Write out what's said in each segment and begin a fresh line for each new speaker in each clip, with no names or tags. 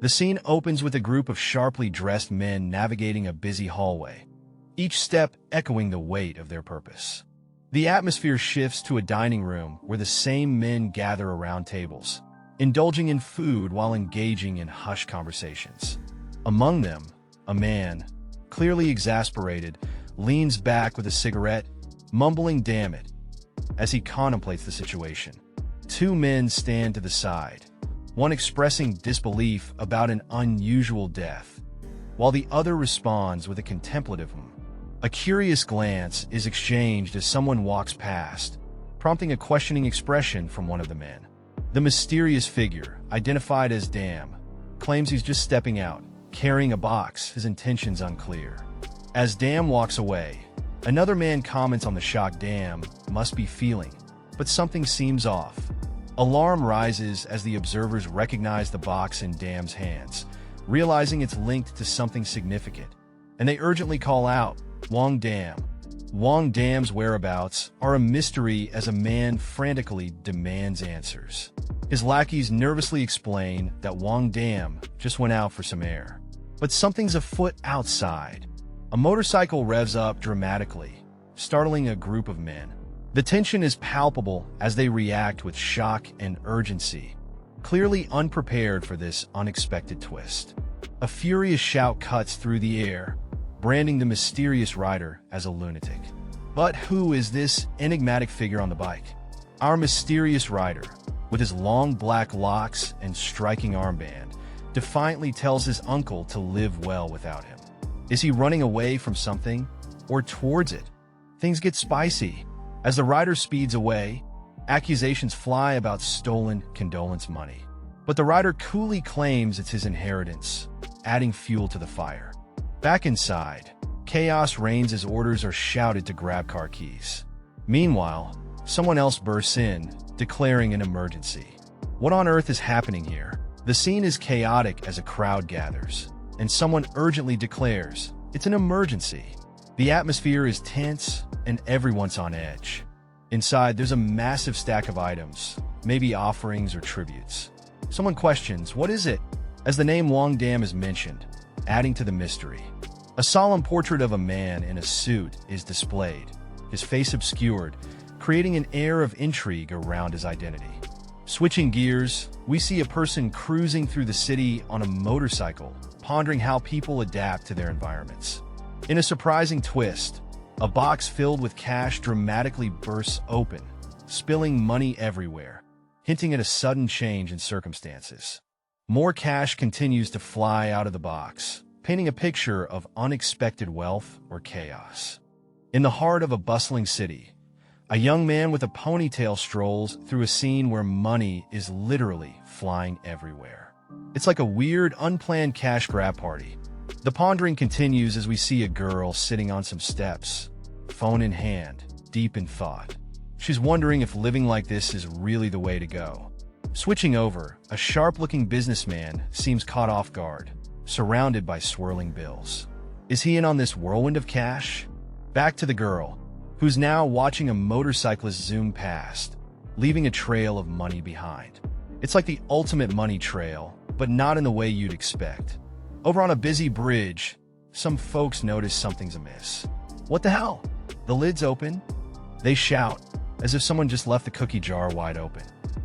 The scene opens with a group of sharply dressed men navigating a busy hallway, each step echoing the weight of their purpose. The atmosphere shifts to a dining room where the same men gather around tables, indulging in food while engaging in hushed conversations. Among them, a man, clearly exasperated, leans back with a cigarette, mumbling "damn it," as he contemplates the situation. Two men stand to the side, one expressing disbelief about an unusual death, while the other responds with a contemplative "hmm." A curious glance is exchanged as someone walks past, prompting a questioning expression from one of the men. The mysterious figure, identified as Damn, claims he's just stepping out, carrying a box, his intentions unclear. As Damn walks away, another man comments on the shock Damn must be feeling, but something seems off. Alarm rises as the observers recognize the box in Damn's hands, realizing it's linked to something significant, and they urgently call out, "Wang Dam." Wang Dam's whereabouts are a mystery as a man frantically demands answers. His lackeys nervously explain that Wang Dam just went out for some air. But something's afoot outside. A motorcycle revs up dramatically, startling a group of men. The tension is palpable as they react with shock and urgency, clearly unprepared for this unexpected twist. A furious shout cuts through the air, branding the mysterious rider as a lunatic. But who is this enigmatic figure on the bike? Our mysterious rider, with his long black locks and striking armband, defiantly tells his uncle to live well without him. Is he running away from something, or towards it? Things get spicy. As the rider speeds away, accusations fly about stolen condolence money. But the rider coolly claims it's his inheritance, adding fuel to the fire. Back inside, chaos reigns as orders are shouted to grab car keys. Meanwhile, someone else bursts in, declaring an emergency. What on earth is happening here? The scene is chaotic as a crowd gathers, and someone urgently declares, it's an emergency. The atmosphere is tense, and everyone's on edge. Inside, there's a massive stack of items, maybe offerings or tributes. Someone questions, what is it? As the name Wang Dam is mentioned, adding to the mystery. A solemn portrait of a man in a suit is displayed, his face obscured, creating an air of intrigue around his identity. Switching gears, we see a person cruising through the city on a motorcycle, pondering how people adapt to their environments. In a surprising twist, a box filled with cash dramatically bursts open, spilling money everywhere, hinting at a sudden change in circumstances. More cash continues to fly out of the box, painting a picture of unexpected wealth or chaos. In the heart of a bustling city, a young man with a ponytail strolls through a scene where money is literally flying everywhere. It's like a weird, unplanned cash grab party. The pondering continues as we see a girl sitting on some steps, phone in hand, deep in thought. She's wondering if living like this is really the way to go. Switching over, a sharp-looking businessman seems caught off guard, surrounded by swirling bills. Is he in on this whirlwind of cash? Back to the girl, who's now watching a motorcyclist zoom past, leaving a trail of money behind. It's like the ultimate money trail, but not in the way you'd expect. Over on a busy bridge, some folks notice something's amiss. What the hell? The lid's open? They shout, as if someone just left the cookie jar wide open.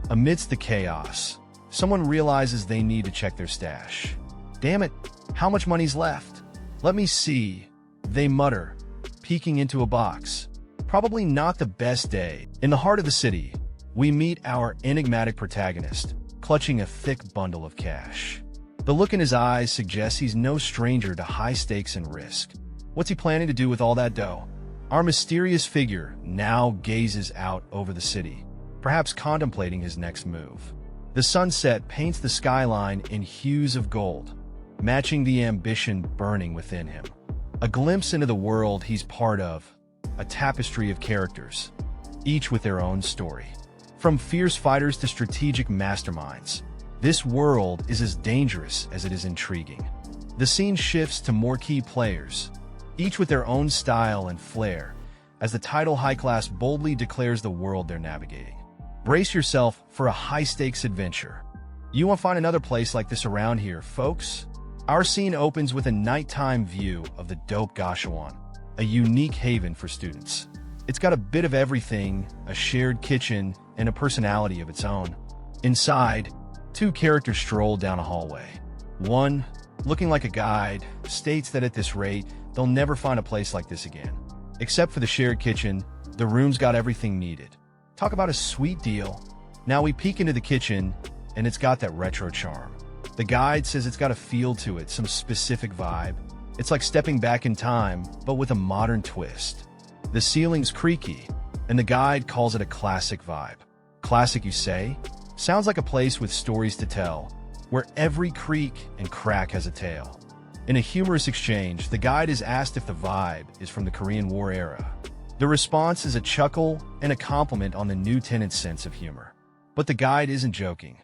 Amidst the chaos, someone realizes they need to check their stash. Damn it, how much money's left? Let me see, they mutter, peeking into a box. Probably not the best day. In the heart of the city, we meet our enigmatic protagonist, clutching a thick bundle of cash. The look in his eyes suggests he's no stranger to high stakes and risk. What's he planning to do with all that dough? Our mysterious figure now gazes out over the city, perhaps contemplating his next move. The sunset paints the skyline in hues of gold, matching the ambition burning within him. A glimpse into the world he's part of, a tapestry of characters, each with their own story. From fierce fighters to strategic masterminds, this world is as dangerous as it is intriguing. The scene shifts to more key players, each with their own style and flair, as the title High Class boldly declares the world they're navigating. Brace yourself for a high-stakes adventure. You won't find another place like this around here, folks. Our scene opens with a nighttime view of the dope Gashuan, a unique haven for students. It's got a bit of everything, a shared kitchen, and a personality of its own. Inside, two characters stroll down a hallway. One, looking like a guide, states that at this rate, they'll never find a place like this again. Except for the shared kitchen, the room's got everything needed. Talk about a sweet deal. Now we peek into the kitchen, and it's got that retro charm. The guide says it's got a feel to it, some specific vibe. It's like stepping back in time, but with a modern twist. The ceiling's creaky, and the guide calls it a classic vibe. Classic, you say? Sounds like a place with stories to tell, where every creak and crack has a tale. In a humorous exchange, the guide is asked if the vibe is from the Korean War era. The response is a chuckle and a compliment on the new tenant's sense of humor. But the guide isn't joking.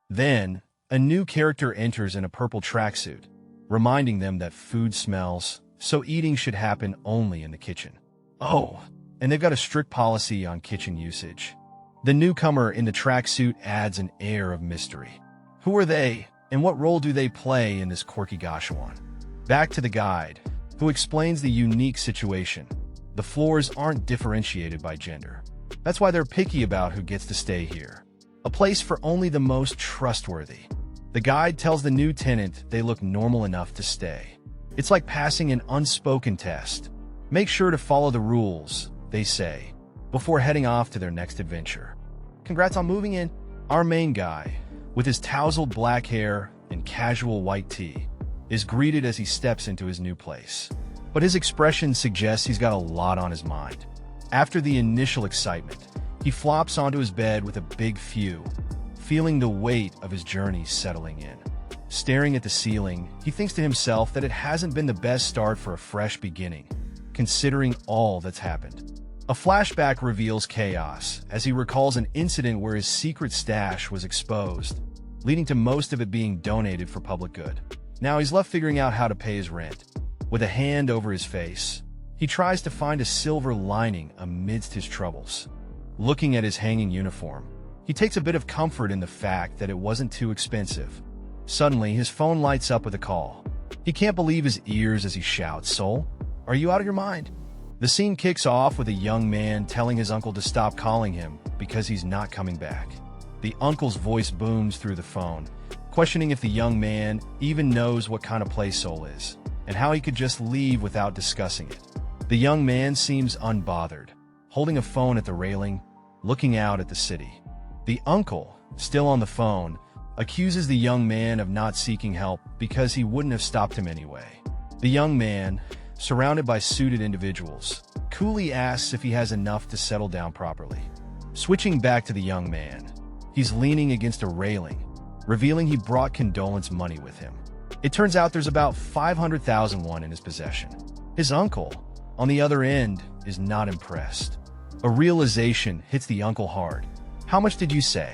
Then, a new character enters in a purple tracksuit, reminding them that food smells, so eating should happen only in the kitchen. Oh, and they've got a strict policy on kitchen usage. The newcomer in the tracksuit adds an air of mystery. Who are they, and what role do they play in this quirky Gashuan? Back to the guide, who explains the unique situation. The floors aren't differentiated by gender. That's why they're picky about who gets to stay here. A place for only the most trustworthy. The guide tells the new tenant they look normal enough to stay. It's like passing an unspoken test. Make sure to follow the rules, they say, before heading off to their next adventure. Congrats on moving in. Our main guy, with his tousled black hair and casual white tee, is greeted as he steps into his new place. But his expression suggests he's got a lot on his mind. After the initial excitement, he flops onto his bed with a big phew, feeling the weight of his journey settling in. Staring at the ceiling, he thinks to himself that it hasn't been the best start for a fresh beginning, considering all that's happened. A flashback reveals chaos as he recalls an incident where his secret stash was exposed, leading to most of it being donated for public good. Now he's left figuring out how to pay his rent. With a hand over his face, he tries to find a silver lining amidst his troubles. Looking at his hanging uniform, he takes a bit of comfort in the fact that it wasn't too expensive. Suddenly, his phone lights up with a call. He can't believe his ears as he shouts, "Soul, are you out of your mind?" The scene kicks off with a young man telling his uncle to stop calling him because he's not coming back. The uncle's voice booms through the phone, questioning if the young man even knows what kind of place Soul is, and how he could just leave without discussing it. The young man seems unbothered, holding a phone at the railing, looking out at the city. The uncle, still on the phone, accuses the young man of not seeking help because he wouldn't have stopped him anyway. The young man, surrounded by suited individuals, coolly asks if he has enough to settle down properly. Switching back to the young man, he's leaning against a railing, revealing he brought condolence money with him. It turns out there's about 500,000 won in his possession. His uncle, on the other end, is not impressed. A realization hits the uncle hard. "How much did you say?"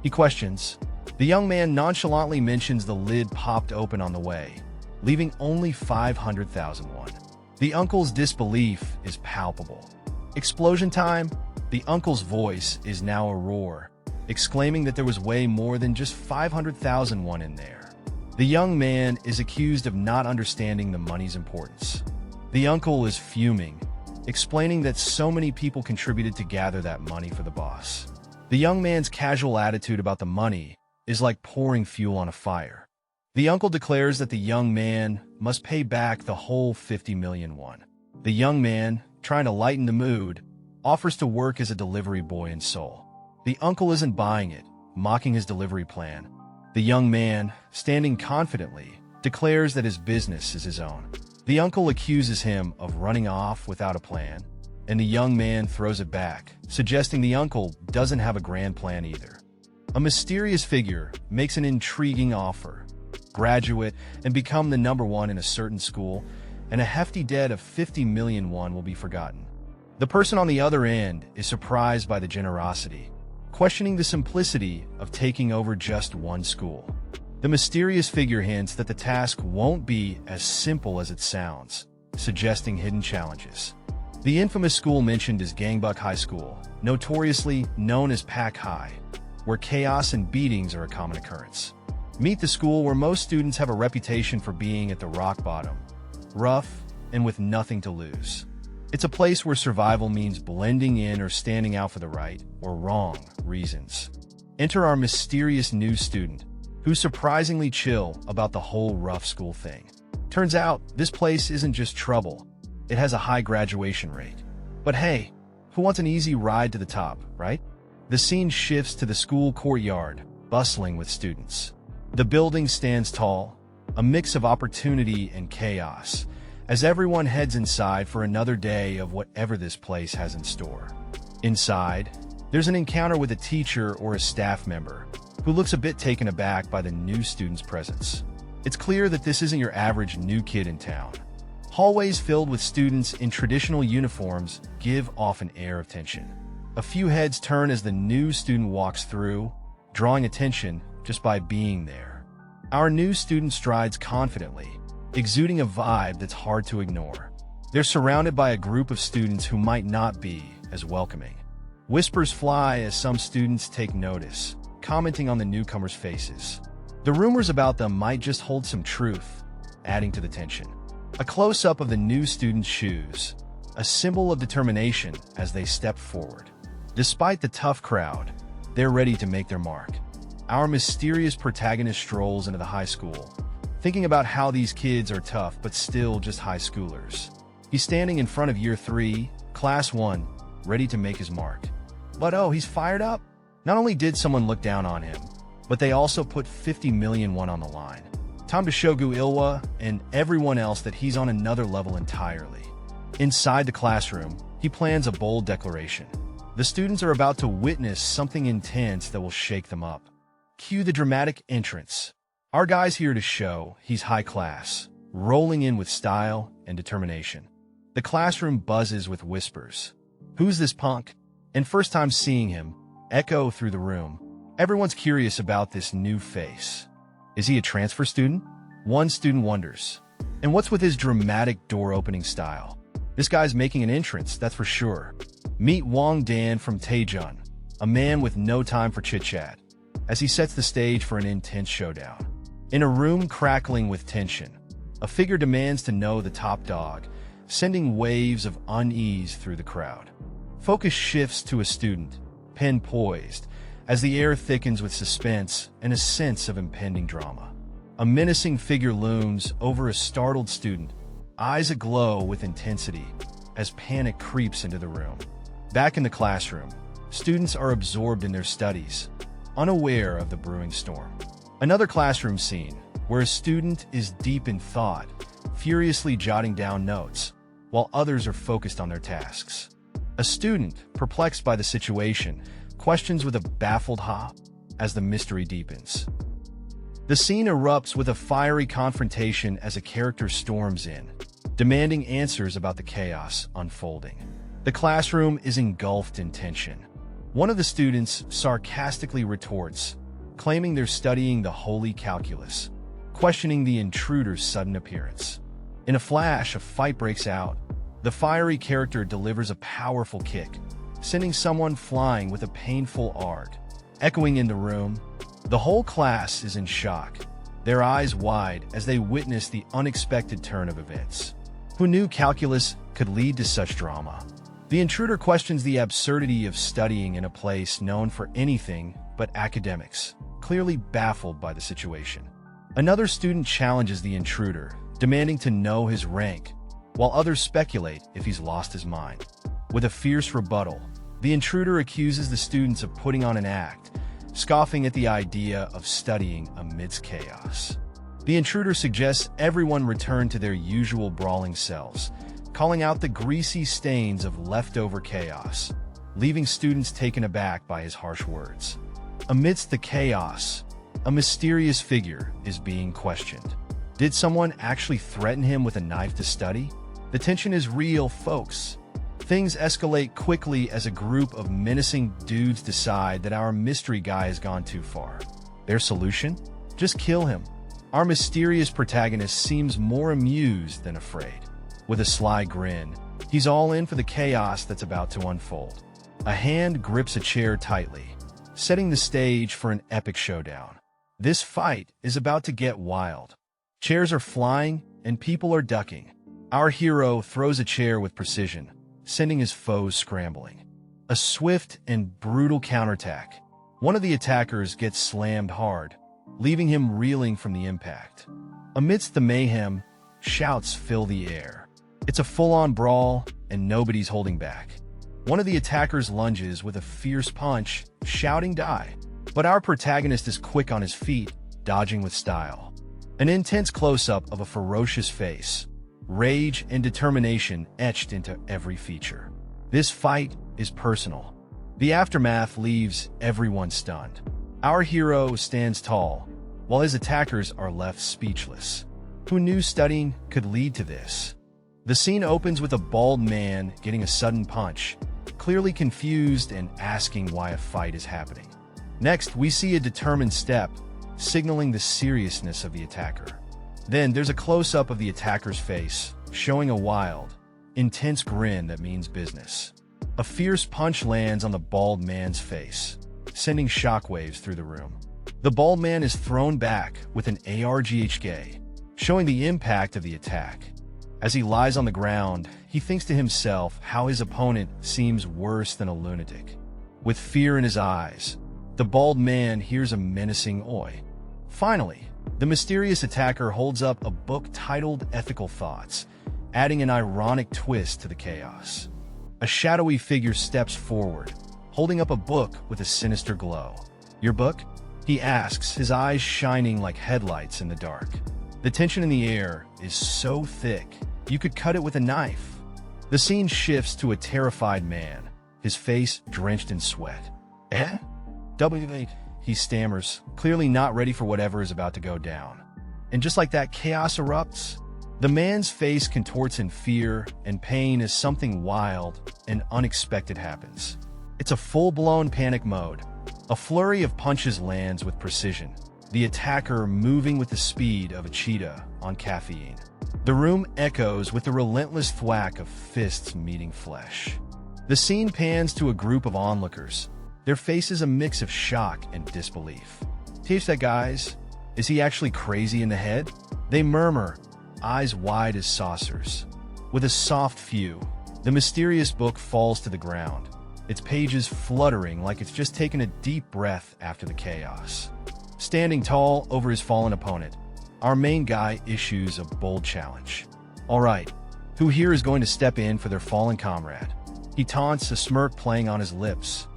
he questions. The young man nonchalantly mentions the lid popped open on the way, leaving only 500,000 won. The uncle's disbelief is palpable. Explosion time? The uncle's voice is now a roar, exclaiming that there was way more than just 500,000 won in there. The young man is accused of not understanding the money's importance. The uncle is fuming, explaining that so many people contributed to gather that money for the boss. The young man's casual attitude about the money is like pouring fuel on a fire. The uncle declares that the young man must pay back the whole 50 million won. The young man, trying to lighten the mood, offers to work as a delivery boy in Seoul. The uncle isn't buying it, mocking his delivery plan. The young man, standing confidently, declares that his business is his own. The uncle accuses him of running off without a plan, and the young man throws it back, suggesting the uncle doesn't have a grand plan either. A mysterious figure makes an intriguing offer. Graduate and become the #1 in a certain school, and a hefty debt of 50 million won will be forgotten. The person on the other end is surprised by the generosity, questioning the simplicity of taking over just one school. The mysterious figure hints that the task won't be as simple as it sounds, suggesting hidden challenges. The infamous school mentioned is Gangbuk High School, notoriously known as Pack High. where chaos and beatings are a common occurrence. Meet the school where most students have a reputation for being at the rock bottom, rough, and with nothing to lose. It's a place where survival means blending in or standing out for the right, or wrong, reasons. Enter our mysterious new student, who's surprisingly chill about the whole rough school thing. Turns out, this place isn't just trouble. It has a high graduation rate. But hey, who wants an easy ride to the top, right? The scene shifts to the school courtyard, bustling with students. The building stands tall, a mix of opportunity and chaos, as everyone heads inside for another day of whatever this place has in store. Inside, there's an encounter with a teacher or a staff member who looks a bit taken aback by the new student's presence. It's clear that this isn't your average new kid in town. Hallways filled with students in traditional uniforms give off an air of tension. A few heads turn as the new student walks through, drawing attention just by being there. Our new student strides confidently, exuding a vibe that's hard to ignore. They're surrounded by a group of students who might not be as welcoming. Whispers fly as some students take notice, commenting on the newcomers' faces. The rumors about them might just hold some truth, adding to the tension. A close-up of the new student's shoes, a symbol of determination as they step forward. Despite the tough crowd, they're ready to make their mark. Our mysterious protagonist strolls into the high school, thinking about how these kids are tough but still just high schoolers. He's standing in front of Year 3, Class 1, ready to make his mark. But oh, he's fired up. Not only did someone look down on him, but they also put 50 million won on the line. Time to show Ilwa and everyone else that he's on another level entirely. Inside the classroom, he plans a bold declaration. The students are about to witness something intense that will shake them up. Cue the dramatic entrance. Our guy's here to show he's high class, rolling in with style and determination. The classroom buzzes with whispers. Who's this punk? And first time seeing him, echo through the room. Everyone's curious about this new face. Is he a transfer student? One student wonders. And what's with his dramatic door-opening style? This guy's making an entrance, that's for sure. Meet Wang Dan from Taejun, a man with no time for chit-chat, as he sets the stage for an intense showdown. In a room crackling with tension, a figure demands to know the top dog, sending waves of unease through the crowd. Focus shifts to a student, pen poised, as the air thickens with suspense and a sense of impending drama. A menacing figure looms over a startled student, eyes aglow with intensity, as panic creeps into the room. Back in the classroom, students are absorbed in their studies, unaware of the brewing storm. Another classroom scene, where a student is deep in thought, furiously jotting down notes, while others are focused on their tasks. A student, perplexed by the situation, questions with a baffled ha as the mystery deepens. The scene erupts with a fiery confrontation as a character storms in, demanding answers about the chaos unfolding. The classroom is engulfed in tension. One of the students sarcastically retorts, claiming they're studying the holy calculus, questioning the intruder's sudden appearance. In a flash, a fight breaks out. The fiery character delivers a powerful kick, sending someone flying with a painful arc. Echoing in the room, the whole class is in shock, their eyes wide as they witness the unexpected turn of events. Who knew calculus could lead to such drama? The intruder questions the absurdity of studying in a place known for anything but academics, clearly baffled by the situation. Another student challenges the intruder, demanding to know his rank, while others speculate if he's lost his mind. With a fierce rebuttal, the intruder accuses the students of putting on an act, scoffing at the idea of studying amidst chaos. The intruder suggests everyone return to their usual brawling selves, calling out the greasy stains of leftover chaos, leaving students taken aback by his harsh words. Amidst the chaos, a mysterious figure is being questioned. Did someone actually threaten him with a knife to study? The tension is real, folks. Things escalate quickly as a group of menacing dudes decide that our mystery guy has gone too far. Their solution? Just kill him. Our mysterious protagonist seems more amused than afraid. With a sly grin, he's all in for the chaos that's about to unfold. A hand grips a chair tightly, setting the stage for an epic showdown. This fight is about to get wild. Chairs are flying and people are ducking. Our hero throws a chair with precision, sending his foes scrambling. A swift and brutal counterattack. One of the attackers gets slammed hard, leaving him reeling from the impact. Amidst the mayhem, shouts fill the air. It's a full-on brawl, and nobody's holding back. One of the attackers lunges with a fierce punch, shouting "Die!" But our protagonist is quick on his feet, dodging with style. An intense close-up of a ferocious face, rage and determination etched into every feature. This fight is personal. The aftermath leaves everyone stunned. Our hero stands tall, while his attackers are left speechless. Who knew studying could lead to this? The scene opens with a bald man getting a sudden punch, clearly confused and asking why a fight is happening. Next, we see a determined step, signaling the seriousness of the attacker. Then there's a close-up of the attacker's face, showing a wild, intense grin that means business. A fierce punch lands on the bald man's face, sending shockwaves through the room. The bald man is thrown back with an ARGHK, showing the impact of the attack. As he lies on the ground, he thinks to himself how his opponent seems worse than a lunatic. With fear in his eyes, the bald man hears a menacing "Oi." Finally, the mysterious attacker holds up a book titled Ethical Thoughts, adding an ironic twist to the chaos. A shadowy figure steps forward, holding up a book with a sinister glow. "Your book?" he asks, his eyes shining like headlights in the dark. The tension in the air is so thick, you could cut it with a knife. The scene shifts to a terrified man, his face drenched in sweat. "Eh? W8," he stammers, clearly not ready for whatever is about to go down. And just like that, chaos erupts. The man's face contorts in fear and pain as something wild and unexpected happens. It's a full-blown panic mode. A flurry of punches lands with precision, the attacker moving with the speed of a cheetah on caffeine. The room echoes with the relentless thwack of fists meeting flesh. The scene pans to a group of onlookers, their faces a mix of shock and disbelief. "Teach that, guys. Is he actually crazy in the head?" They murmur, eyes wide as saucers. With a soft phew, the mysterious book falls to the ground, its pages fluttering like it's just taken a deep breath after the chaos. Standing tall over his fallen opponent, our main guy issues a bold challenge. "All right, who here is going to step in for their fallen comrade?" He taunts, a smirk playing on his lips.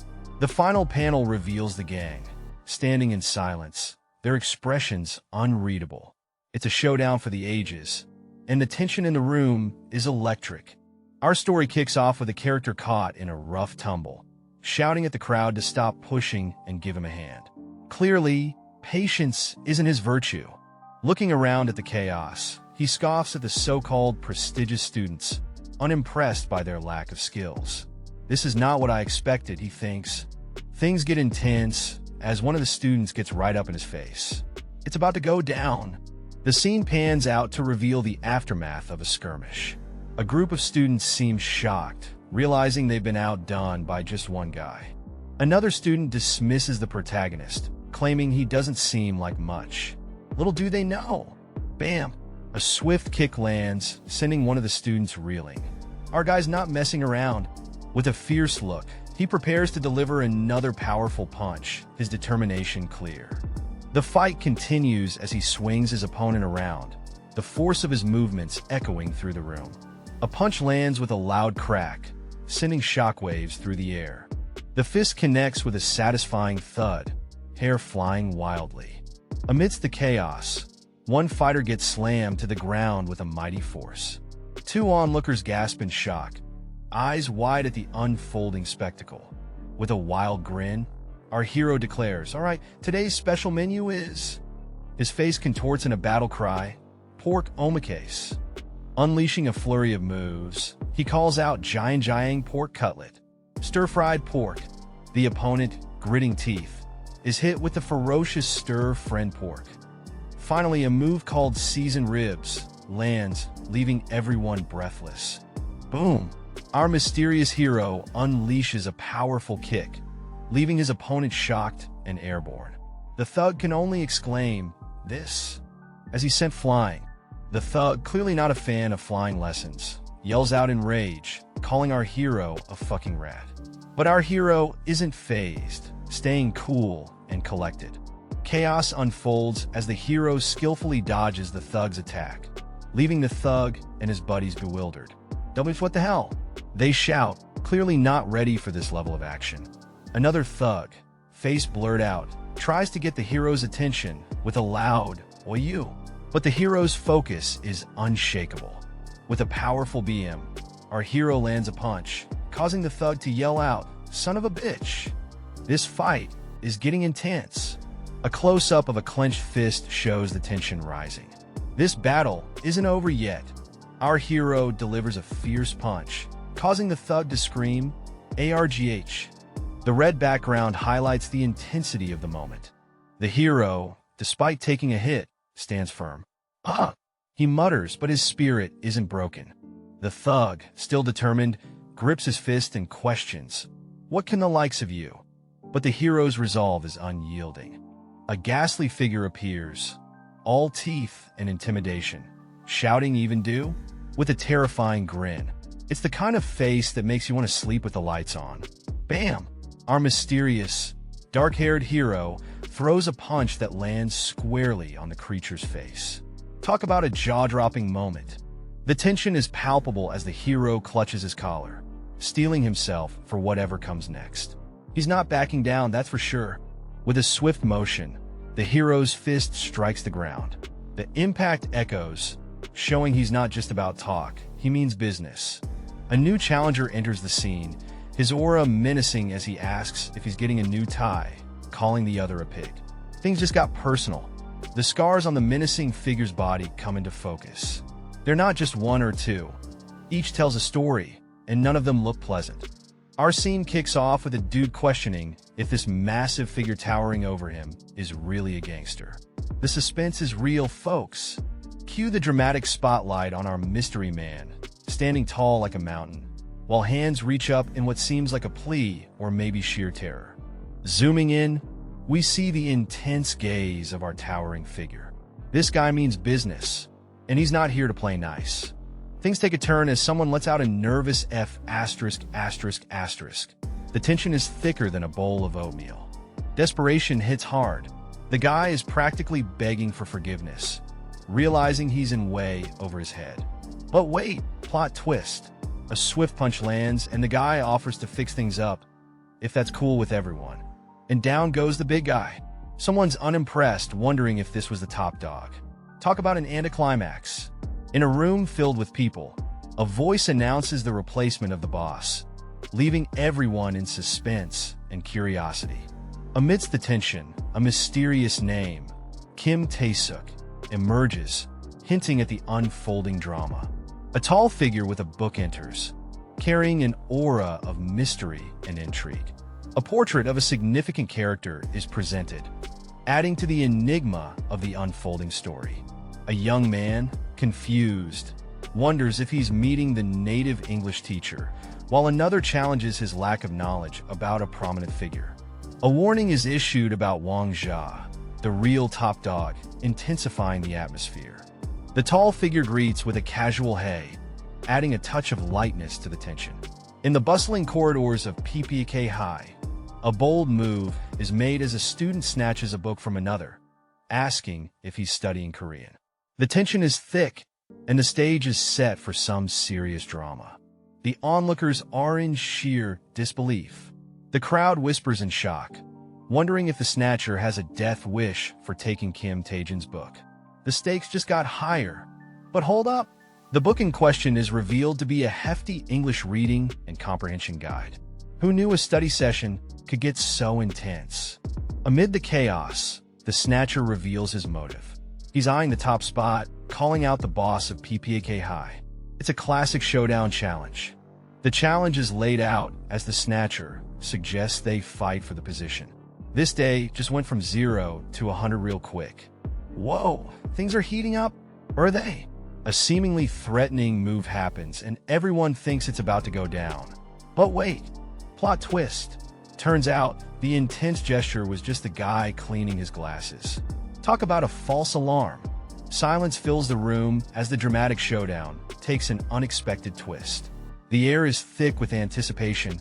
The final panel reveals the gang, standing in silence, their expressions unreadable. It's a showdown for the ages, and the tension in the room is electric. Our story kicks off with a character caught in a rough tumble, shouting at the crowd to stop pushing and give him a hand. Clearly, patience isn't his virtue. Looking around at the chaos, he scoffs at the so-called prestigious students, unimpressed by their lack of skills. "This is not what I expected," he thinks. Things get intense as one of the students gets right up in his face. It's about to go down. The scene pans out to reveal the aftermath of a skirmish. A group of students seems shocked, realizing they've been outdone by just one guy. Another student dismisses the protagonist, claiming he doesn't seem like much. Little do they know. Bam! A swift kick lands, sending one of the students reeling. Our guy's not messing around. With a fierce look, he prepares to deliver another powerful punch, his determination clear. The fight continues as he swings his opponent around, the force of his movements echoing through the room. A punch lands with a loud crack, sending shockwaves through the air. The fist connects with a satisfying thud, hair flying wildly. Amidst the chaos, one fighter gets slammed to the ground with a mighty force. Two onlookers gasp in shock, eyes wide at the unfolding spectacle. With a wild grin, our hero declares, "All right, today's special menu is..." His face contorts in a battle cry, "Pork omakase." Unleashing a flurry of moves, he calls out giant pork cutlet, stir-fried pork. The opponent, gritting teeth, is hit with the ferocious stir-fried pork. Finally, a move called seasoned ribs lands, leaving everyone breathless. Boom! Our mysterious hero unleashes a powerful kick, leaving his opponent shocked and airborne. The thug can only exclaim, "This," as he's sent flying. The thug, clearly not a fan of flying lessons, yells out in rage, calling our hero a fucking rat. But our hero isn't fazed, staying cool and collected. Chaos unfolds as the hero skillfully dodges the thug's attack, leaving the thug and his buddies bewildered. What the hell? They shout, clearly not ready for this level of action. Another thug, face blurred out, tries to get the hero's attention with a loud, "Oi you." But the hero's focus is unshakable. With a powerful BM, our hero lands a punch, causing the thug to yell out, "Son of a bitch." This fight is getting intense. A close-up of a clenched fist shows the tension rising. This battle isn't over yet. Our hero delivers a fierce punch, causing the thug to scream, "ARGH." The red background highlights the intensity of the moment. The hero, despite taking a hit, stands firm. He mutters, but his spirit isn't broken. The thug, still determined, grips his fist and questions, "What can the likes of you?" But the hero's resolve is unyielding. A ghastly figure appears, all teeth and intimidation, shouting "Even do?" with a terrifying grin. It's the kind of face that makes you want to sleep with the lights on. Bam! Our mysterious, dark-haired hero throws a punch that lands squarely on the creature's face. Talk about a jaw-dropping moment. The tension is palpable as the hero clutches his collar, steeling himself for whatever comes next. He's not backing down, that's for sure. With a swift motion, the hero's fist strikes the ground. The impact echoes, showing he's not just about talk, he means business. A new challenger enters the scene, his aura menacing as he asks if he's getting a new tie, calling the other a pig. Things just got personal. The scars on the menacing figure's body come into focus. They're not just one or two. Each tells a story, and none of them look pleasant. Our scene kicks off with a dude questioning if this massive figure towering over him is really a gangster. The suspense is real, folks. Cue the dramatic spotlight on our mystery man, standing tall like a mountain, while hands reach up in what seems like a plea or maybe sheer terror. Zooming in, we see the intense gaze of our towering figure. This guy means business, and he's not here to play nice. Things take a turn as someone lets out a nervous F*******. The tension is thicker than a bowl of oatmeal. Desperation hits hard. The guy is practically begging for forgiveness, realizing he's in way over his head. But wait, plot twist. A swift punch lands, and the guy offers to fix things up, if that's cool with everyone. And down goes the big guy. Someone's unimpressed, wondering if this was the top dog. Talk about an Aniclimax. In a room filled with people, a voice announces the replacement of the boss, leaving everyone in suspense and curiosity. Amidst the tension, a mysterious name, Kim Tae-suk, emerges, hinting at the unfolding drama. A tall figure with a book enters, carrying an aura of mystery and intrigue. A portrait of a significant character is presented, adding to the enigma of the unfolding story. A young man, confused, wonders if he's meeting the native English teacher, while another challenges his lack of knowledge about a prominent figure. A warning is issued about Wang Jia, the real top dog, intensifying the atmosphere. The tall figure greets with a casual hey, adding a touch of lightness to the tension. In the bustling corridors of PPK High, a bold move is made as a student snatches a book from another, asking if he's studying Korean. The tension is thick, and the stage is set for some serious drama. The onlookers are in sheer disbelief. The crowd whispers in shock, wondering if the snatcher has a death wish for taking Kim Tae-jin's book. The stakes just got higher. But hold up. The book in question is revealed to be a hefty English reading and comprehension guide. Who knew a study session could get so intense? Amid the chaos, the snatcher reveals his motive. He's eyeing the top spot, calling out the boss of PPK High. It's a classic showdown challenge. The challenge is laid out as the snatcher suggests they fight for the position. This day just went from 0 to 100 real quick. Whoa, things are heating up, or are they? A seemingly threatening move happens and everyone thinks it's about to go down. But wait, plot twist. Turns out, the intense gesture was just the guy cleaning his glasses. Talk about a false alarm. Silence fills the room as the dramatic showdown takes an unexpected twist. The air is thick with anticipation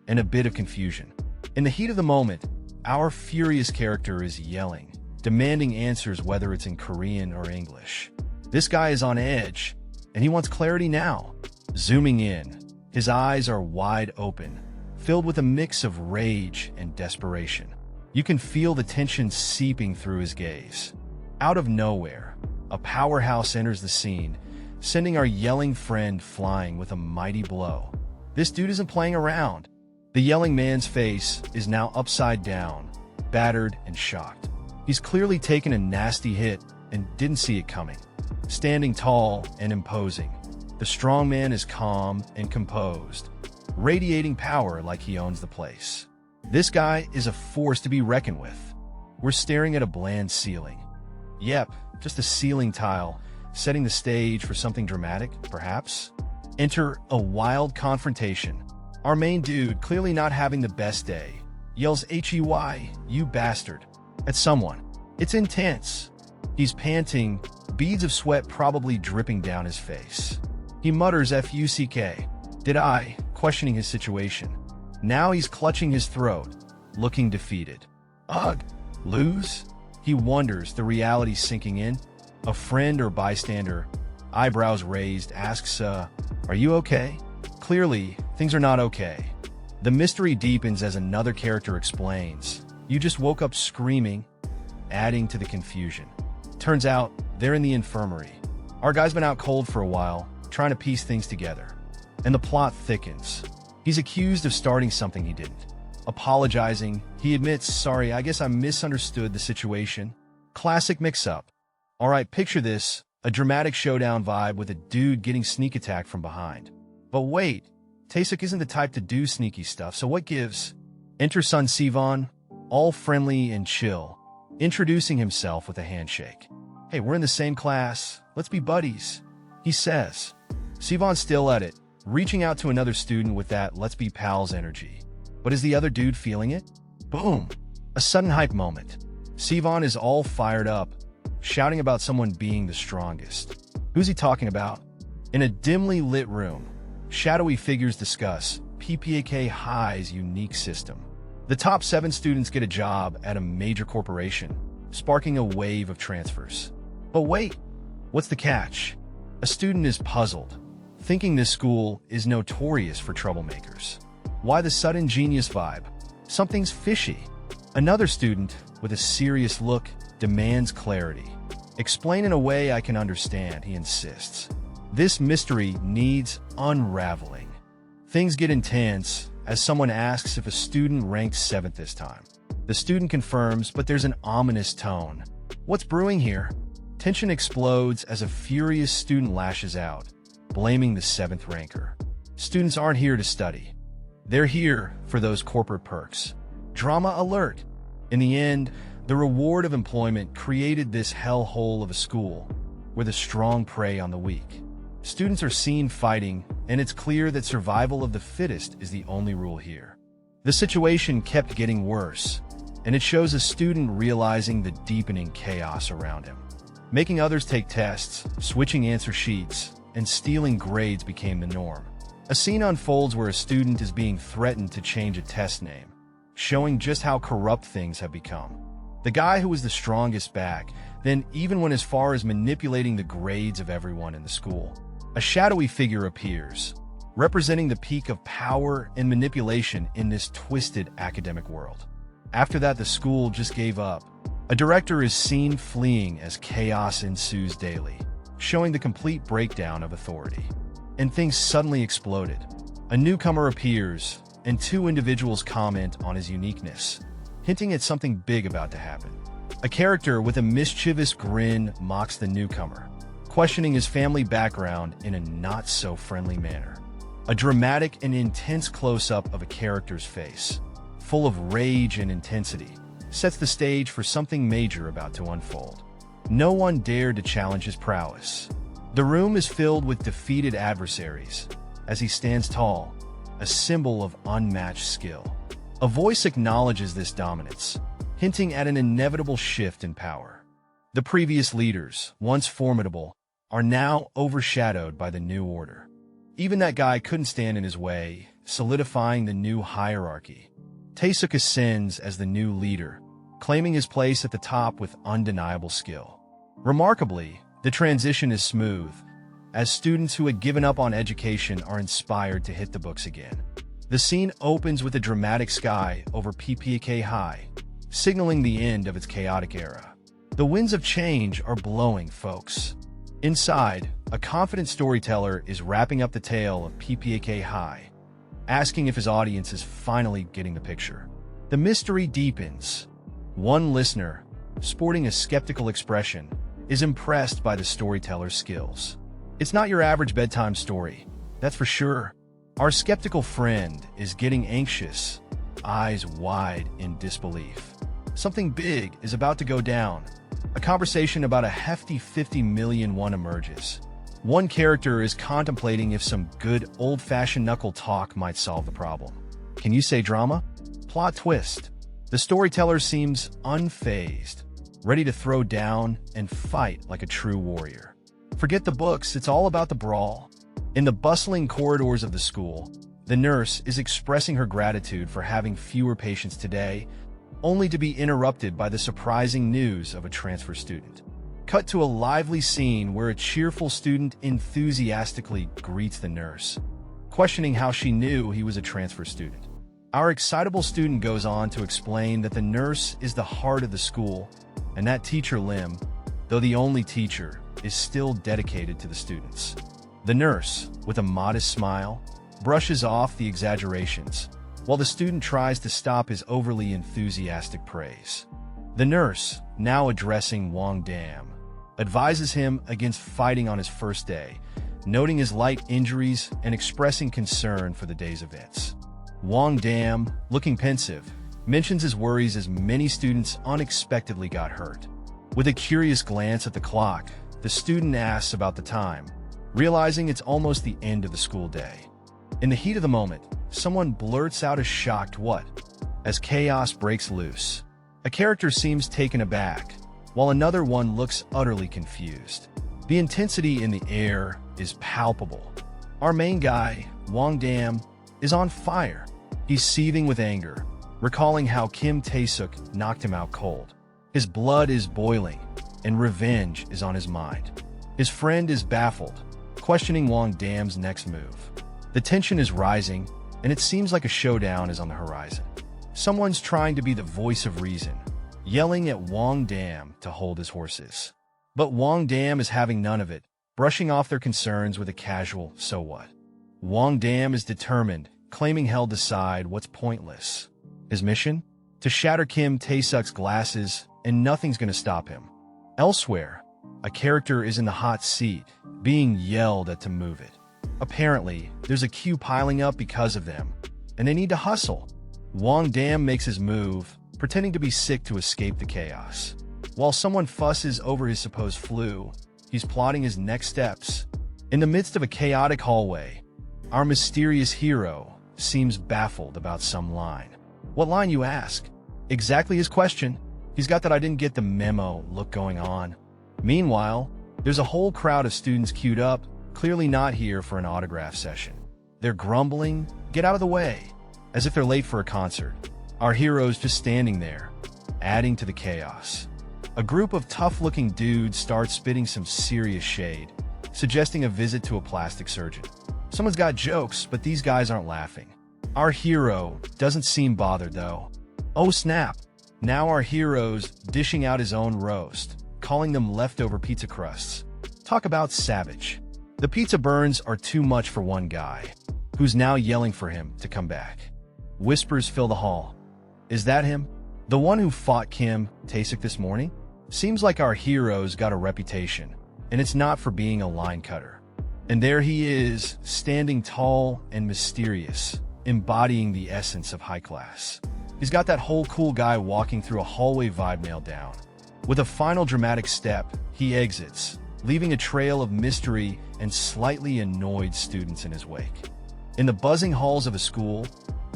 and a bit of confusion. In the heat of the moment, our furious character is yelling, demanding answers whether it's in Korean or English. This guy is on edge, and he wants clarity now. Zooming in, his eyes are wide open, filled with a mix of rage and desperation. You can feel the tension seeping through his gaze. Out of nowhere, a powerhouse enters the scene, sending our yelling friend flying with a mighty blow. This dude isn't playing around. The yelling man's face is now upside down, battered and shocked. He's clearly taken a nasty hit and didn't see it coming. Standing tall and imposing, the strong man is calm and composed, radiating power like he owns the place. This guy is a force to be reckoned with. We're staring at a bland ceiling. Yep, just a ceiling tile, setting the stage for something dramatic, perhaps? Enter a wild confrontation. Our main dude, clearly not having the best day, yells "Hey, you bastard," at someone. It's intense. He's panting, beads of sweat probably dripping down his face. He mutters "Fuck, did I?" questioning his situation. Now he's clutching his throat, looking defeated. Ugh, lose? He wonders, the reality sinking in. A friend or bystander, eyebrows raised, asks, are you okay? Clearly, things are not okay. The mystery deepens as another character explains, you just woke up screaming, adding to the confusion. Turns out, they're in the infirmary. Our guy's been out cold for a while, trying to piece things together. And the plot thickens. He's accused of starting something he didn't. Apologizing, he admits, sorry, I guess I misunderstood the situation. Classic mix-up. Alright, picture this, a dramatic showdown vibe with a dude getting sneak attacked from behind. But wait, Taesuk isn't the type to do sneaky stuff, so what gives? Enter Sun Sivan, all friendly and chill, introducing himself with a handshake. Hey, we're in the same class, let's be buddies, he says. Sivan's still at it, reaching out to another student with that let's be pals energy. But is the other dude feeling it? Boom! A sudden hype moment. Sivan is all fired up, shouting about someone being the strongest. Who's he talking about? In a dimly lit room, shadowy figures discuss PPAK High's unique system. The top 7 students get a job at a major corporation, sparking a wave of transfers. But wait, what's the catch? A student is puzzled, thinking this school is notorious for troublemakers. Why the sudden genius vibe? Something's fishy. Another student, with a serious look, demands clarity. Explain in a way I can understand, he insists. This mystery needs unraveling. Things get intense as someone asks if a student ranked 7th this time. The student confirms, but there's an ominous tone. What's brewing here? Tension explodes as a furious student lashes out, blaming the 7th ranker. Students aren't here to study. They're here for those corporate perks. Drama alert. In the end, the reward of employment created this hellhole of a school, where the strong prey on the weak. Students are seen fighting, and it's clear that survival of the fittest is the only rule here. The situation kept getting worse, and it shows a student realizing the deepening chaos around him. Making others take tests, switching answer sheets, and stealing grades became the norm. A scene unfolds where a student is being threatened to change a test name, showing just how corrupt things have become. The guy who was the strongest back then even went as far as manipulating the grades of everyone in the school. A shadowy figure appears, representing the peak of power and manipulation in this twisted academic world. After that, the school just gave up. A director is seen fleeing as chaos ensues daily, showing the complete breakdown of authority. And things suddenly exploded. A newcomer appears, and 2 individuals comment on his uniqueness, hinting at something big about to happen. A character with a mischievous grin mocks the newcomer, questioning his family background in a not-so-friendly manner. A dramatic and intense close-up of a character's face, full of rage and intensity, sets the stage for something major about to unfold. No one dared to challenge his prowess. The room is filled with defeated adversaries, as he stands tall, a symbol of unmatched skill. A voice acknowledges this dominance, hinting at an inevitable shift in power. The previous leaders, once formidable, are now overshadowed by the new order. Even that guy couldn't stand in his way, solidifying the new hierarchy. Taesuk ascends as the new leader, claiming his place at the top with undeniable skill. Remarkably, the transition is smooth, as students who had given up on education are inspired to hit the books again. The scene opens with a dramatic sky over PPK High, signaling the end of its chaotic era. The winds of change are blowing, folks. Inside, a confident storyteller is wrapping up the tale of PPK High, asking if his audience is finally getting the picture. The mystery deepens. One listener, sporting a skeptical expression, is impressed by the storyteller's skills. It's not your average bedtime story, that's for sure. Our skeptical friend is getting anxious, eyes wide in disbelief. Something big is about to go down. A conversation about a hefty 50 million won emerges. One character is contemplating if some good old-fashioned knuckle talk might solve the problem. Can you say drama? Plot twist. The storyteller seems unfazed, ready to throw down and fight like a true warrior. Forget the books, it's all about the brawl. In the bustling corridors of the school, the nurse is expressing her gratitude for having fewer patients today, only to be interrupted by the surprising news of a transfer student. Cut to a lively scene where a cheerful student enthusiastically greets the nurse, questioning how she knew he was a transfer student. Our excitable student goes on to explain that the nurse is the heart of the school, and that teacher Lim, though the only teacher, is still dedicated to the students. The nurse, with a modest smile, brushes off the exaggerations, while the student tries to stop his overly enthusiastic praise. The nurse, now addressing Wang Dam, advises him against fighting on his first day, noting his light injuries and expressing concern for the day's events. Wang Dam, looking pensive, mentions his worries as many students unexpectedly got hurt. With a curious glance at the clock, the student asks about the time, realizing it's almost the end of the school day. In the heat of the moment, someone blurts out a shocked "what?" as chaos breaks loose. A character seems taken aback, while another one looks utterly confused. The intensity in the air is palpable. Our main guy, Wang Dam, is on fire. He's seething with anger, recalling how Kim Taesuk knocked him out cold. His blood is boiling, and revenge is on his mind. His friend is baffled, questioning Wang Dam's next move. The tension is rising, and it seems like a showdown is on the horizon. Someone's trying to be the voice of reason, yelling at Wang Dam to hold his horses. But Wang Dam is having none of it, brushing off their concerns with a casual "so what?" Wang Dam is determined, claiming he'll decide what's pointless. His mission? To shatter Kim Taesuk's glasses, and nothing's gonna stop him. Elsewhere, a character is in the hot seat, being yelled at to move it. Apparently, there's a queue piling up because of them, and they need to hustle. Wang Dam makes his move, pretending to be sick to escape the chaos. While someone fusses over his supposed flu, he's plotting his next steps. In the midst of a chaotic hallway, our mysterious hero seems baffled about some line. What line, you ask? Exactly his question. He's got that "I didn't get the memo" look going on. Meanwhile, there's a whole crowd of students queued up, clearly not here for an autograph session. They're grumbling, "Get out of the way," as if they're late for a concert. Our hero's just standing there, adding to the chaos. A group of tough-looking dudes start spitting some serious shade, suggesting a visit to a plastic surgeon. Someone's got jokes, but these guys aren't laughing. Our hero doesn't seem bothered, though. Oh snap! Now our hero's dishing out his own roast, calling them leftover pizza crusts. Talk about savage. The pizza burns are too much for one guy, who's now yelling for him to come back. Whispers fill the hall. Is that him? The one who fought Kim Taesuk this morning? Seems like our hero's got a reputation, and it's not for being a line cutter. And there he is, standing tall and mysterious, embodying the essence of high class. He's got that whole cool guy walking through a hallway vibe nailed down. With a final dramatic step, he exits, leaving a trail of mystery and slightly annoyed students in his wake. In the buzzing halls of a school,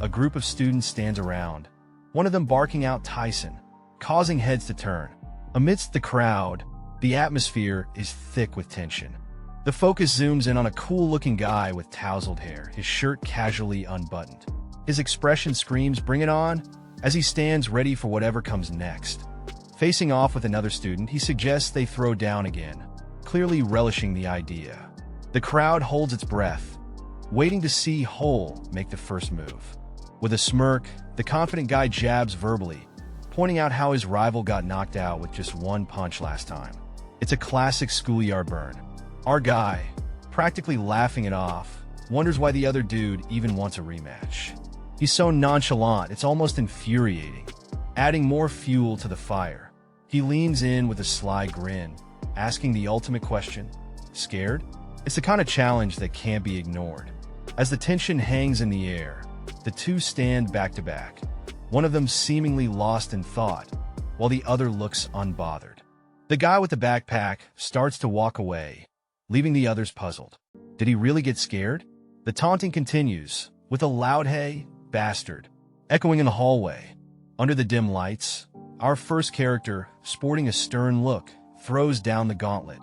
a group of students stands around, one of them barking out Tyson, causing heads to turn. Amidst the crowd, the atmosphere is thick with tension. The focus zooms in on a cool-looking guy with tousled hair, his shirt casually unbuttoned. His expression screams, "Bring it on," as he stands ready for whatever comes next. Facing off with another student, he suggests they throw down again, clearly relishing the idea. The crowd holds its breath, waiting to see Hole make the first move. With a smirk, the confident guy jabs verbally, pointing out how his rival got knocked out with just one punch last time. It's a classic schoolyard burn. Our guy, practically laughing it off, wonders why the other dude even wants a rematch. He's so nonchalant, it's almost infuriating, adding more fuel to the fire. He leans in with a sly grin, asking the ultimate question, "Scared?" It's the kind of challenge that can't be ignored. As the tension hangs in the air, the two stand back to back, one of them seemingly lost in thought, while the other looks unbothered. The guy with the backpack starts to walk away, leaving the others puzzled. Did he really get scared? The taunting continues, with a loud "Hey, bastard," echoing in the hallway. Under the dim lights, our first character, sporting a stern look, throws down the gauntlet,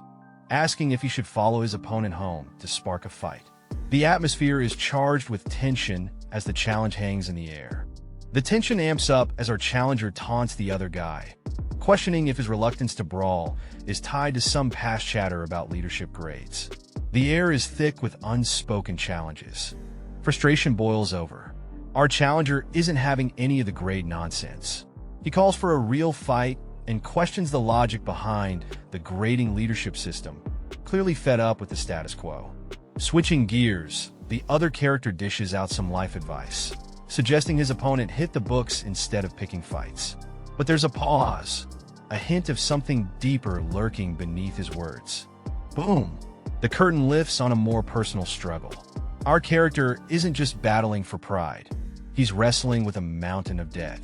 asking if he should follow his opponent home to spark a fight. The atmosphere is charged with tension as the challenge hangs in the air. The tension amps up as our challenger taunts the other guy, questioning if his reluctance to brawl is tied to some past chatter about leadership grades. The air is thick with unspoken challenges. Frustration boils over. Our challenger isn't having any of the grade nonsense. He calls for a real fight and questions the logic behind the grading leadership system, clearly fed up with the status quo. Switching gears, the other character dishes out some life advice, suggesting his opponent hit the books instead of picking fights. But there's a pause, a hint of something deeper lurking beneath his words. Boom! The curtain lifts on a more personal struggle. Our character isn't just battling for pride. He's wrestling with a mountain of debt.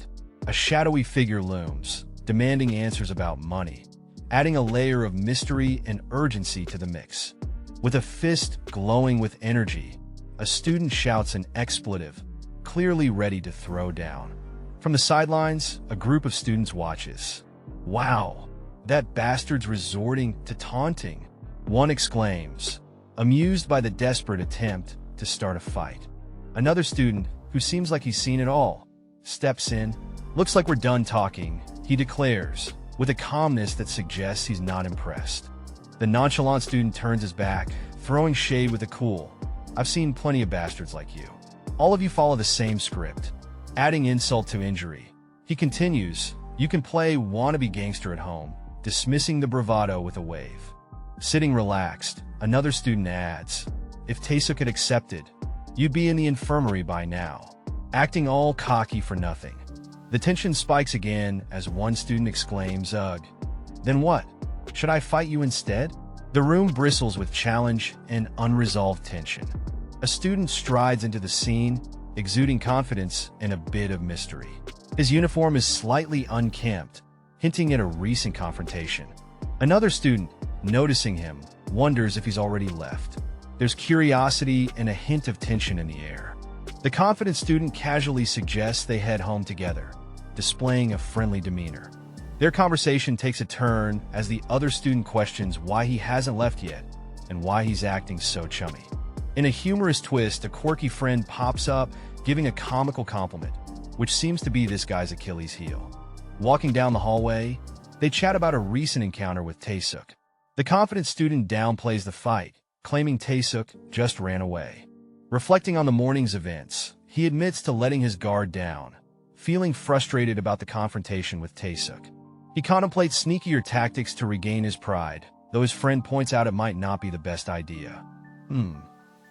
A shadowy figure looms, demanding answers about money, adding a layer of mystery and urgency to the mix. With a fist glowing with energy, a student shouts an expletive, clearly ready to throw down. From the sidelines, a group of students watches. "Wow, that bastard's resorting to taunting," one exclaims, amused by the desperate attempt to start a fight. Another student, who seems like he's seen it all, steps in. "Looks like we're done talking," he declares, with a calmness that suggests he's not impressed. The nonchalant student turns his back, throwing shade with a cool, "I've seen plenty of bastards like you. All of you follow the same script," adding insult to injury. He continues, "You can play wannabe gangster at home," dismissing the bravado with a wave. Sitting relaxed, another student adds, "If Taesuk had accepted, you'd be in the infirmary by now," acting all cocky for nothing. The tension spikes again as one student exclaims, "Ugh. Then what? Should I fight you instead?" The room bristles with challenge and unresolved tension. A student strides into the scene, exuding confidence and a bit of mystery. His uniform is slightly unkempt, hinting at a recent confrontation. Another student, noticing him, wonders if he's already left. There's curiosity and a hint of tension in the air. The confident student casually suggests they head home together, displaying a friendly demeanor. Their conversation takes a turn as the other student questions why he hasn't left yet and why he's acting so chummy. In a humorous twist, a quirky friend pops up, giving a comical compliment, which seems to be this guy's Achilles heel. Walking down the hallway, they chat about a recent encounter with Taesuk. The confident student downplays the fight, claiming Taesuk just ran away. Reflecting on the morning's events, he admits to letting his guard down, feeling frustrated about the confrontation with Taesuk. He contemplates sneakier tactics to regain his pride, though his friend points out it might not be the best idea.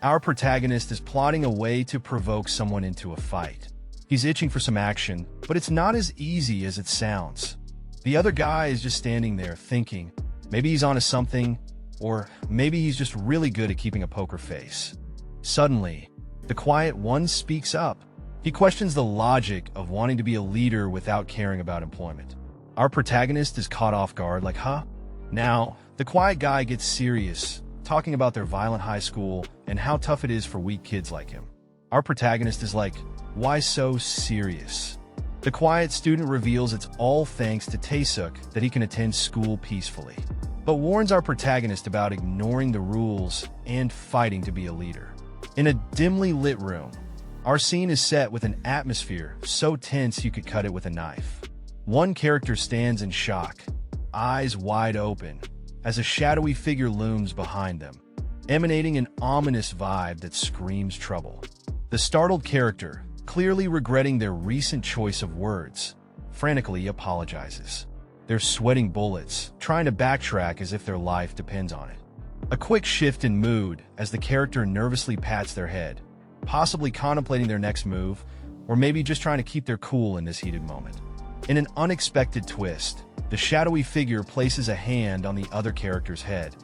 Our protagonist is plotting a way to provoke someone into a fight. He's itching for some action, but it's not as easy as it sounds. The other guy is just standing there thinking, maybe he's onto something, or maybe he's just really good at keeping a poker face. Suddenly, the quiet one speaks up. He questions the logic of wanting to be a leader without caring about employment. Our protagonist is caught off guard, like, huh? Now, the quiet guy gets serious, talking about their violent high school and how tough it is for weak kids like him. Our protagonist is like, why so serious? The quiet student reveals it's all thanks to Taesuk that he can attend school peacefully, but warns our protagonist about ignoring the rules and fighting to be a leader. In a dimly lit room, our scene is set with an atmosphere so tense you could cut it with a knife. One character stands in shock, eyes wide open, as a shadowy figure looms behind them, emanating an ominous vibe that screams trouble. The startled character, clearly regretting their recent choice of words, frantically apologizes. They're sweating bullets, trying to backtrack as if their life depends on it. A quick shift in mood as the character nervously pats their head, possibly contemplating their next move, or maybe just trying to keep their cool in this heated moment. In an unexpected twist, the shadowy figure places a hand on the other character's head,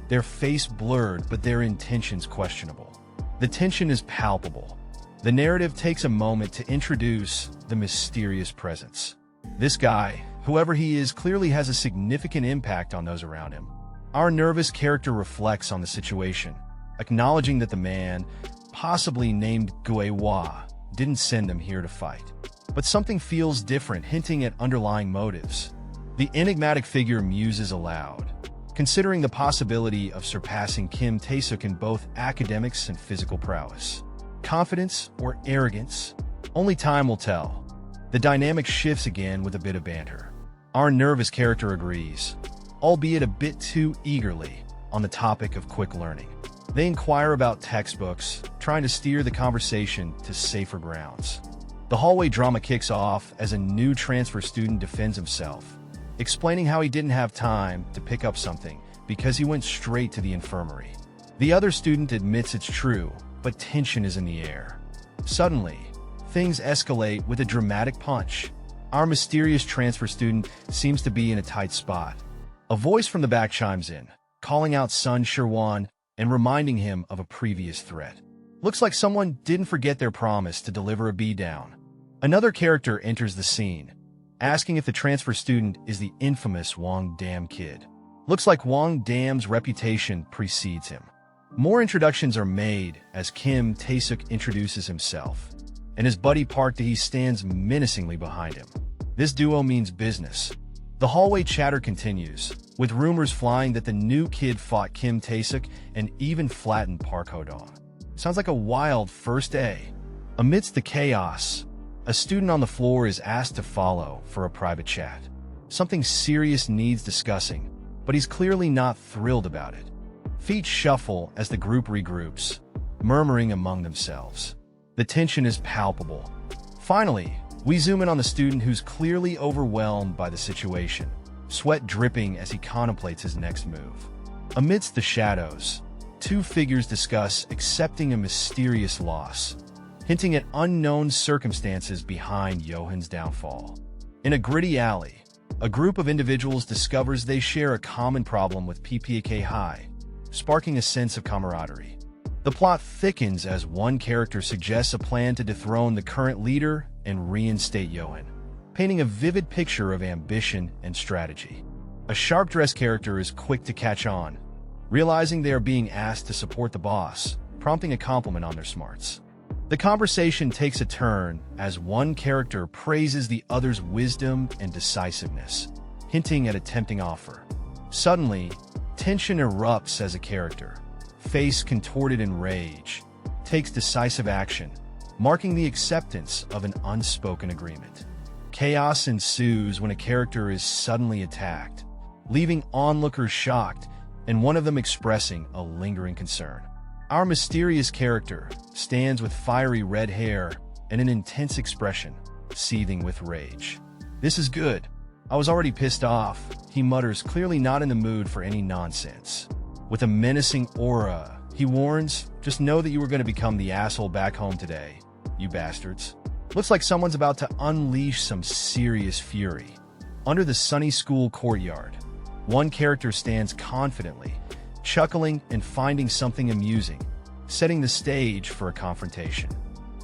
their face blurred but their intentions questionable. The tension is palpable. The narrative takes a moment to introduce the mysterious presence. This guy, whoever he is, clearly has a significant impact on those around him. Our nervous character reflects on the situation, acknowledging that the man, possibly named Guewa, didn't send them here to fight. But something feels different, hinting at underlying motives. The enigmatic figure muses aloud, considering the possibility of surpassing Kim Taesuk in both academics and physical prowess. Confidence or arrogance? Only time will tell. The dynamic shifts again with a bit of banter. Our nervous character agrees, albeit a bit too eagerly, on the topic of quick learning. They inquire about textbooks, trying to steer the conversation to safer grounds. The hallway drama kicks off as a new transfer student defends himself, explaining how he didn't have time to pick up something because he went straight to the infirmary. The other student admits it's true, but tension is in the air. Suddenly, things escalate with a dramatic punch. Our mysterious transfer student seems to be in a tight spot. A voice from the back chimes in, calling out Sun Shirwan and reminding him of a previous threat. Looks like someone didn't forget their promise to deliver a beatdown. Another character enters the scene, asking if the transfer student is the infamous Wang Dam kid. Looks like Wang Dam's reputation precedes him. More introductions are made as Kim Taesuk introduces himself, and his buddy Park Dae stands menacingly behind him. This duo means business. The hallway chatter continues, with rumors flying that the new kid fought Kim Taesuk and even flattened Park Ho-dong. Sounds like a wild first day. Amidst the chaos, a student on the floor is asked to follow for a private chat. Something serious needs discussing, but he's clearly not thrilled about it. Feet shuffle as the group regroups, murmuring among themselves. The tension is palpable. Finally, we zoom in on the student who's clearly overwhelmed by the situation, sweat dripping as he contemplates his next move. Amidst the shadows, two figures discuss accepting a mysterious loss, hinting at unknown circumstances behind Johan's downfall. In a gritty alley, a group of individuals discovers they share a common problem with PPAK High, sparking a sense of camaraderie. The plot thickens as one character suggests a plan to dethrone the current leader and reinstate Johan, painting a vivid picture of ambition and strategy. A sharp-dressed character is quick to catch on, realizing they are being asked to support the boss, prompting a compliment on their smarts. The conversation takes a turn as one character praises the other's wisdom and decisiveness, hinting at a tempting offer. Suddenly, tension erupts as a character, face contorted in rage, takes decisive action, marking the acceptance of an unspoken agreement. Chaos ensues when a character is suddenly attacked, leaving onlookers shocked and one of them expressing a lingering concern. Our mysterious character stands with fiery red hair and an intense expression, seething with rage. "This is good. I was already pissed off," he mutters, clearly not in the mood for any nonsense. With a menacing aura, he warns, "Just know that you were going to become the asshole back home today, you bastards." Looks like someone's about to unleash some serious fury. Under the sunny school courtyard, one character stands confidently, chuckling and finding something amusing, setting the stage for a confrontation.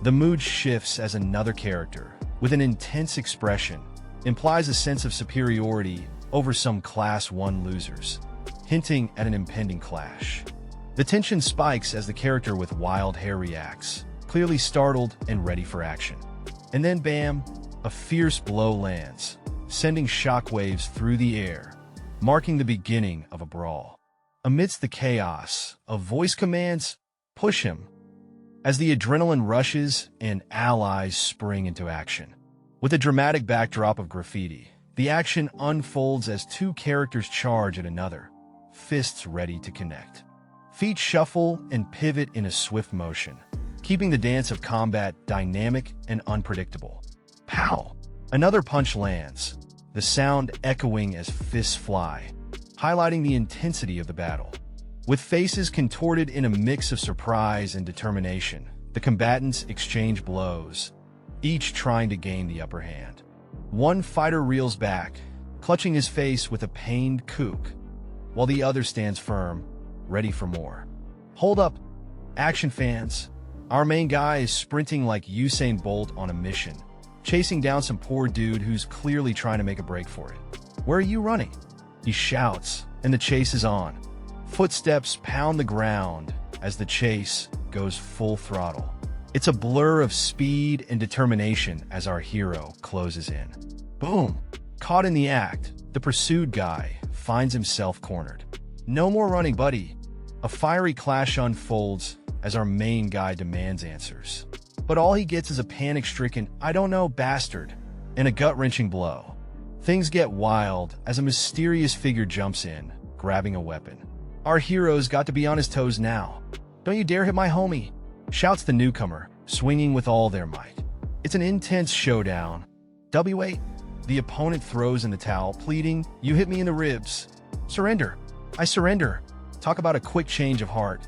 The mood shifts as another character, with an intense expression, implies a sense of superiority over some Class 1 losers, hinting at an impending clash. The tension spikes as the character with wild hair reacts, clearly startled and ready for action. And then bam, a fierce blow lands, sending shockwaves through the air, marking the beginning of a brawl. Amidst the chaos, a voice commands, "Push him," as the adrenaline rushes and allies spring into action. With a dramatic backdrop of graffiti, the action unfolds as two characters charge at another, fists ready to connect. Feet shuffle and pivot in a swift motion, keeping the dance of combat dynamic and unpredictable. Pow! Another punch lands, the sound echoing as fists fly, highlighting the intensity of the battle. With faces contorted in a mix of surprise and determination, the combatants exchange blows, each trying to gain the upper hand. One fighter reels back, clutching his face with a pained kook, while the other stands firm, ready for more. Hold up, action fans. Our main guy is sprinting like Usain Bolt on a mission, chasing down some poor dude who's clearly trying to make a break for it. "Where are you running?" he shouts, and the chase is on. Footsteps pound the ground as the chase goes full throttle. It's a blur of speed and determination as our hero closes in. Boom! Caught in the act, the pursued guy finds himself cornered. "No more running, buddy." A fiery clash unfolds as our main guy demands answers. But all he gets is a panic-stricken, "I don't know, bastard," and a gut-wrenching blow. Things get wild as a mysterious figure jumps in, grabbing a weapon. Our hero's got to be on his toes now. "Don't you dare hit my homie," shouts the newcomer, swinging with all their might. It's an intense showdown. "WA!" The opponent throws in the towel, pleading, "You hit me in the ribs." "Surrender. I surrender." Talk about a quick change of heart.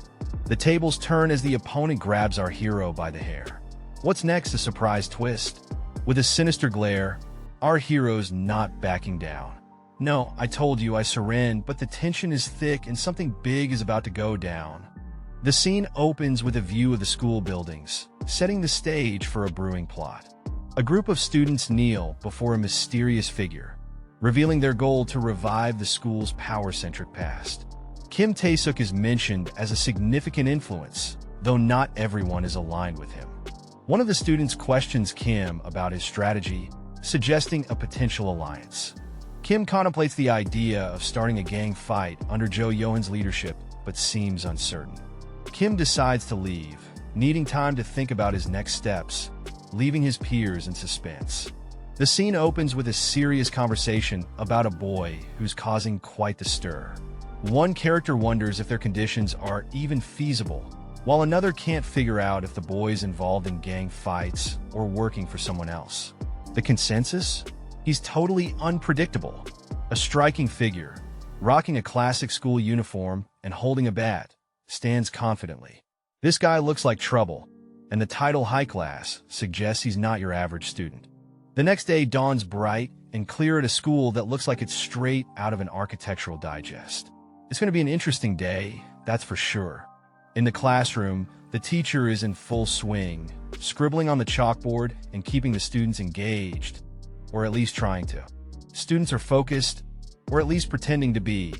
The tables turn as the opponent grabs our hero by the hair. What's next? A surprise twist. With a sinister glare, our hero's not backing down. "No, I told you I surrender," but the tension is thick and something big is about to go down. The scene opens with a view of the school buildings, setting the stage for a brewing plot. A group of students kneel before a mysterious figure, revealing their goal to revive the school's power-centric past. Kim Tae-suk is mentioned as a significant influence, though not everyone is aligned with him. One of the students questions Kim about his strategy, suggesting a potential alliance. Kim contemplates the idea of starting a gang fight under Jo Yohan's leadership, but seems uncertain. Kim decides to leave, needing time to think about his next steps, leaving his peers in suspense. The scene opens with a serious conversation about a boy who's causing quite the stir. One character wonders if their conditions are even feasible, while another can't figure out if the boy's involved in gang fights or working for someone else. The consensus? He's totally unpredictable. A striking figure, rocking a classic school uniform and holding a bat, stands confidently. This guy looks like trouble, and the title High Class suggests he's not your average student. The next day dawns bright and clear at a school that looks like it's straight out of an architectural digest. It's going to be an interesting day, that's for sure. In the classroom, the teacher is in full swing, scribbling on the chalkboard and keeping the students engaged, or at least trying to. Students are focused, or at least pretending to be,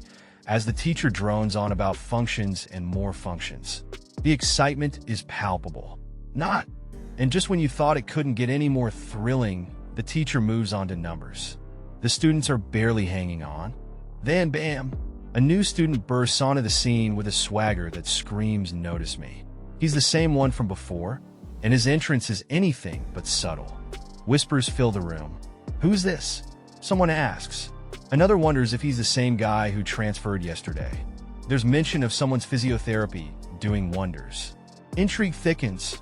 as the teacher drones on about functions and more functions. The excitement is palpable. Not. And just when you thought it couldn't get any more thrilling, the teacher moves on to numbers. The students are barely hanging on. Then, bam, a new student bursts onto the scene with a swagger that screams, "Notice me." He's the same one from before, and his entrance is anything but subtle. Whispers fill the room. "Who's this?" someone asks. Another wonders if he's the same guy who transferred yesterday. There's mention of someone's physiotherapy doing wonders. Intrigue thickens.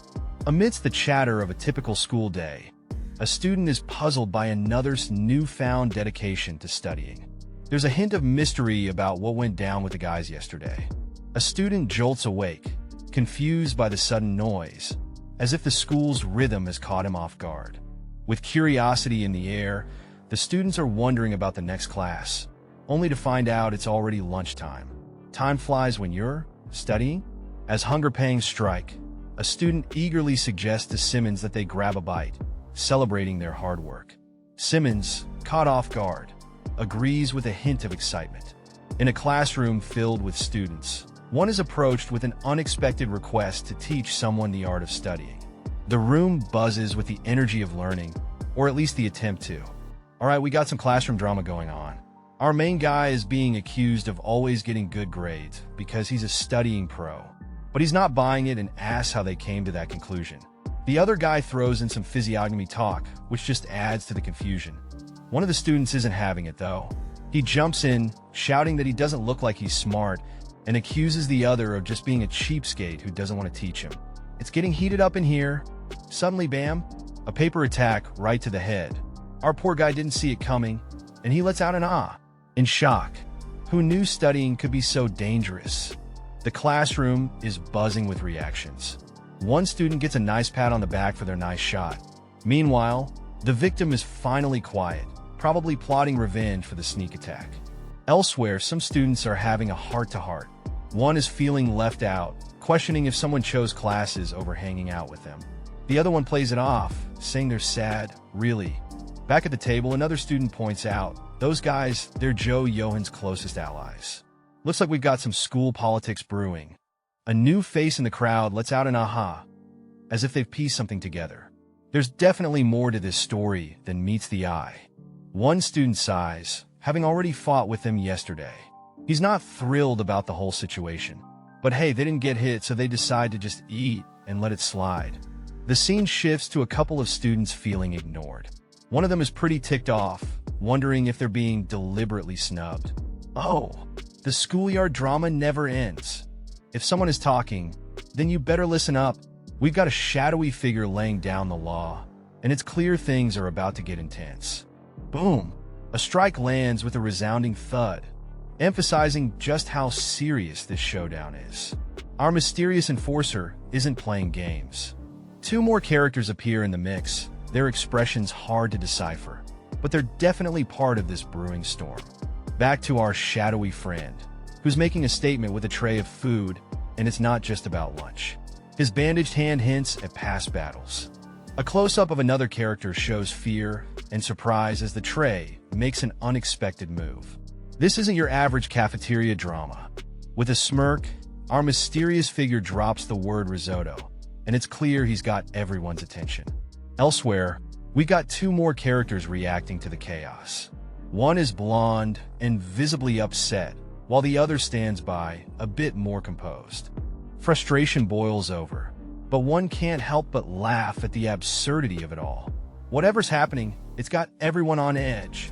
Amidst the chatter of a typical school day, a student is puzzled by another's newfound dedication to studying. There's a hint of mystery about what went down with the guys yesterday. A student jolts awake, confused by the sudden noise, as if the school's rhythm has caught him off guard. With curiosity in the air, the students are wondering about the next class, only to find out it's already lunchtime. Time flies when you're studying. As hunger pangs strike, a student eagerly suggests to Simmons that they grab a bite, celebrating their hard work. Simmons, caught off guard, agrees with a hint of excitement. In a classroom filled with students, one is approached with an unexpected request to teach someone the art of studying. The room buzzes with the energy of learning, or at least the attempt to. All right, we got some classroom drama going on. Our main guy is being accused of always getting good grades because he's a studying pro, but he's not buying it and asks how they came to that conclusion. The other guy throws in some physiognomy talk, which just adds to the confusion. One of the students isn't having it, though. He jumps in, shouting that he doesn't look like he's smart, and accuses the other of just being a cheapskate who doesn't want to teach him. It's getting heated up in here. Suddenly, bam, a paper attack right to the head. Our poor guy didn't see it coming, and he lets out an ah, in shock. Who knew studying could be so dangerous? The classroom is buzzing with reactions. One student gets a nice pat on the back for their nice shot. Meanwhile, the victim is finally quiet, probably plotting revenge for the sneak attack. Elsewhere, some students are having a heart-to-heart. One is feeling left out, questioning if someone chose classes over hanging out with them. The other one plays it off, saying they're sad, really. Back at the table, another student points out, those guys, they're Joe Johan's closest allies. Looks like we've got some school politics brewing. A new face in the crowd lets out an aha, as if they've pieced something together. There's definitely more to this story than meets the eye. One student sighs, having already fought with them yesterday. He's not thrilled about the whole situation. But hey, they didn't get hit, so they decide to just eat and let it slide. The scene shifts to a couple of students feeling ignored. One of them is pretty ticked off, wondering if they're being deliberately snubbed. Oh, the schoolyard drama never ends. If someone is talking, then you better listen up. We've got a shadowy figure laying down the law, and it's clear things are about to get intense. Boom! A strike lands with a resounding thud, emphasizing just how serious this showdown is. Our mysterious enforcer isn't playing games. Two more characters appear in the mix, their expressions hard to decipher, but they're definitely part of this brewing storm. Back to our shadowy friend, who's making a statement with a tray of food, and it's not just about lunch. His bandaged hand hints at past battles. A close-up of another character shows fear and surprise as the tray makes an unexpected move. This isn't your average cafeteria drama. With a smirk, our mysterious figure drops the word risotto, and it's clear he's got everyone's attention. Elsewhere, we got two more characters reacting to the chaos. One is blonde and visibly upset, while the other stands by, a bit more composed. Frustration boils over, but one can't help but laugh at the absurdity of it all. Whatever's happening, it's got everyone on edge.